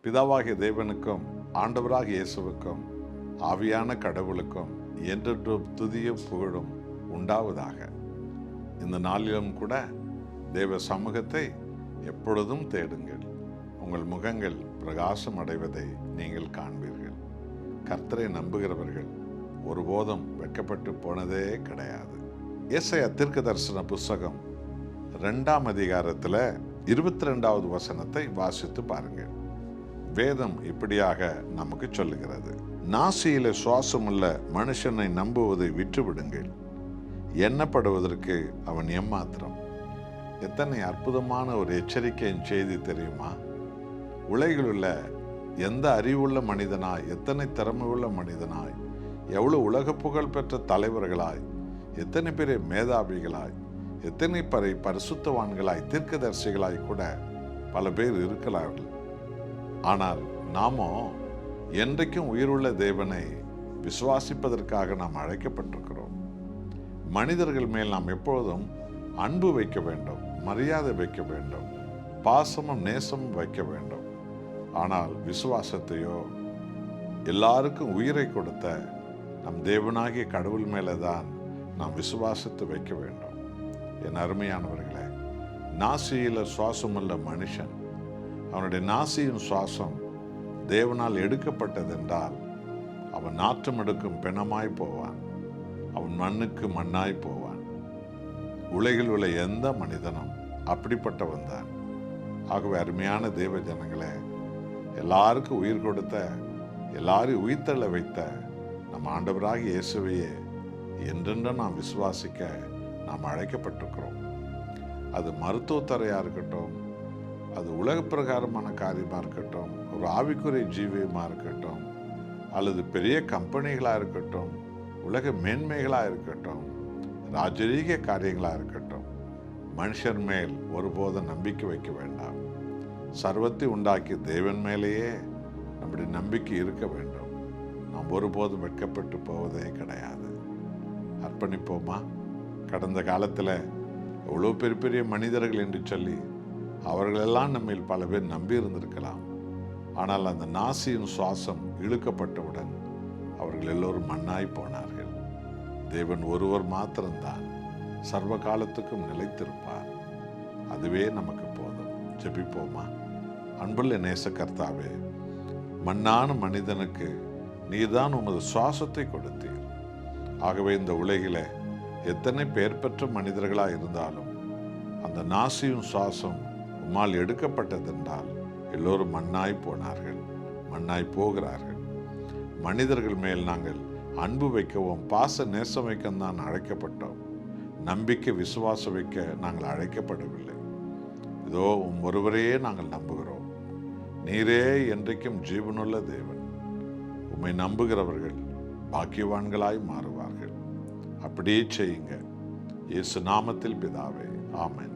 பிதாவாகிய தேவனுக்கும் ஆண்டவராகிய இயேசுவுக்கும் ஆவியான கடவுளுக்கும் என்றென்றும் துதியும் புகழும் உண்டாவதாக. இந்த நாளிலும் கூட தேவ சமூகத்தை எப்பொழுதும் தேடுங்கள். உங்கள் முகங்கள் பிரகாசம் அடைவதை நீங்கள் காண்பீர்கள். கர்த்தரை நம்புகிறவர்கள் ஒருபோதும் வெட்கப்பட்டு போனதே கிடையாது. ஏசாயா தீர்க்கதரிசன புஸ்தகம் 2ஆம் அதிகாரத்தில் 22வது வசனத்தை வாசித்து பாருங்கள். வேதம் இப்படியாக நமக்கு சொல்லுகிறது: நாசியில சுவாசமுள்ள மனுஷனை நம்புவதை விட்டுவிடுங்கள், எண்ணப்படுவதற்கு அவன் எம்மாத்திரம். எத்தனை அற்புதமான ஒரு எச்சரிக்கையின் செய்தி தெரியுமா? உலகில் உள்ள எந்த அறிவுள்ள மனிதனாய், எத்தனை திறமையுள்ள மனிதனாய், எவ்வளவு உலக புகழ் பெற்ற தலைவர்களாய், எத்தனை பெரிய மேதாவிகளாய், எத்தனை பரிசுத்தவான்களாய், தீர்க்கதரிசிகளாய் கூட பல பேர் இருக்கிறார்கள். ஆனால் நாமோ என்றைக்கும் உயிருள்ள தேவனை விசுவாசிப்பதற்காக நாம் அழைக்கப்பட்டிருக்கிறோம். மனிதர்கள் மேல் நாம் எப்பொழுதும் அன்பு வைக்க வேண்டும், மரியாதை வைக்க வேண்டும், பாசமும் நேசமும் வைக்க வேண்டும். ஆனால் விசுவாசத்தையோ, எல்லாருக்கும் உயிரை கொடுத்த நம் தேவனாகிய கடவுள் மேலே தான் நாம் விசுவாசத்தை வைக்க வேண்டும். என் அருமையானவர்களே, நாசியில் சுவாசமுள்ள மனுஷன், அவனுடைய நாசியின் சுவாசம் தேவனால் எடுக்கப்பட்டதென்றால் அவன் நாற்றம் எடுக்கும் பிணமாய் போவான், அவன் மண்ணுக்கு மண்ணாய் போவான். உலகில் உள்ள எந்த மனிதனும் அப்படிப்பட்டவன் தான். ஆகவே அருமையான தேவ ஜனங்களே, எல்லாருக்கும் உயிர் கொடுத்த, எல்லாரையும் உயிர்த்தள்ள வைத்த நம் ஆண்டவராகிய இயேசுவையே என்றென்றும் நாம் விசுவாசிக்க நாம் அழைக்கப்பட்டிருக்கிறோம். அது மருத்துவத்துறையாக இருக்கட்டும், அது உலக பிரகாரமான காரியமாக இருக்கட்டும், ஒரு ஆவிக்குரிய ஜீவியமாக இருக்கட்டும், அல்லது பெரிய கம்பெனிகளாக இருக்கட்டும், உலக மேன்மைகளாக இருக்கட்டும், ராஜரீக காரியங்களாக இருக்கட்டும், மனுஷர் மேல் ஒருபோதும் நம்பிக்கை வைக்க வேண்டாம். சர்வத்தை உண்டாக்கிய தேவன் மேலேயே நம்முடைய நம்பிக்கை இருக்க வேண்டும். நாம் ஒருபோதும் வெட்கப்பட்டு போவதே கிடையாது. அர்ப்பணிப்போமா? கடந்த காலத்தில் எவ்வளோ பெரிய பெரிய மனிதர்கள் என்று சொல்லி அவர்களெல்லாம் நம்மில் பல பேர் நம்பி இருந்திருக்கலாம். ஆனால் அந்த நாசியின் சுவாசம் இழுக்கப்பட்டவுடன் அவர்கள் எல்லோரும் மண்ணாய் போனார்கள். தேவன் ஒருவர் மாத்திரம்தான் சர்வ காலத்துக்கும் நிலைத்திருப்பார். அதுவே நமக்கு போதும். ஜெபிப்போமா? அன்புள்ள நேச கர்த்தாவே, மண்ணான மனிதனுக்கு நீதான் உமது சுவாசத்தை கொடுத்தீர். ஆகவே இந்த உலகில எத்தனை பெயர் பெற்ற மனிதர்களாக இருந்தாலும் அந்த நாசியின் சுவாசம் உம்மால் எடுக்கப்பட்டதென்றால் எல்லோரும் மண்ணாய் போனார்கள், மண்ணாய் போகிறார்கள். மனிதர்கள் மேல் நாங்கள் அன்பு வைக்கவும் பாச நேசம் வைக்கவும் அழைக்கப்பட்டோம். நம்பிக்கை விசுவாசம் வைக்க நாங்கள் அழைக்கப்படவில்லை. இதோ ஒருவரையே நாங்கள் நம்புகிறோம். நீரே என்றைக்கும் ஜீவனுள்ள தேவன். உம்மை நம்புகிறவர்கள் பாக்கியவான்களாய் மாறுவார்கள். அப்படியே செய்யுங்க. இயேசு நாமத்தில் பிதாவே, ஆமென்.